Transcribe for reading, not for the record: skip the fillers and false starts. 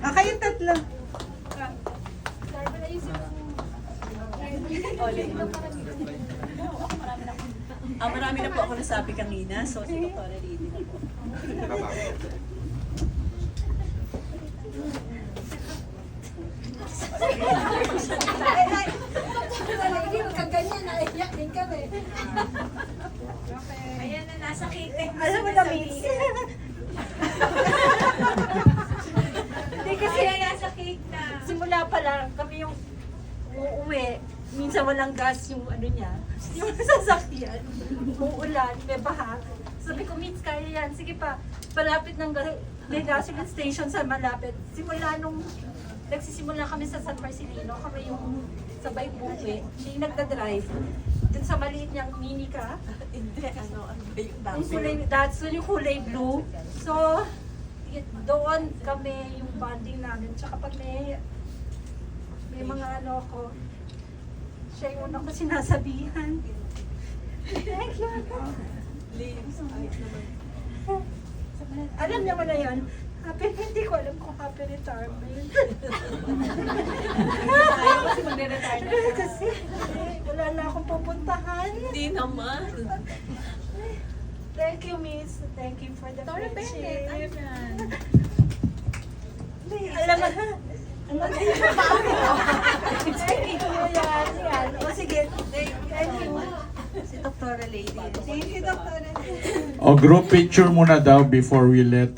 Kayong tatlo. Marami na po ako nasabi kanina, so si Dr. Lady na po. Ganyan, naiyak din kami. Ayan na, nasa kitik. Alam mo na, Miss. Hindi kasi nasa cake na. simula pa lang kami yung uuwi. Minsan walang gas yung ano niya. Yung sasakyan. Uulan, may baha. Sabi ko, Miss, kaya yan. Sige pa. Palapit ng may gasoline station sa malapit. Simula nung nagsisimula kami sa San Marcelino, kami yung sabay buwi. Siya yung nagda-drive. Dun sa maliit niyang mini ka. Hindi, ano ba yung Yung kulay, that's yung kulay blue. So, doon kami yung bonding namin. Tsaka pag may mga ano ko, siya yung una ko sinasabihan. Thank you. Limbs, ayos naman. Alam niya mo na yan. Hindi ko alam kung happy retirement. Ayaw kasi magre-retire na. Kasi wala na akong pupuntahan. Hindi naman. Thank you, Miss. Thank you for the Dora Bennett, friendship. ayan. Alam mo, thank you, yan. O sige, thank you. Si Dr. Lady. Thank you, Dr. O group picture muna daw before we let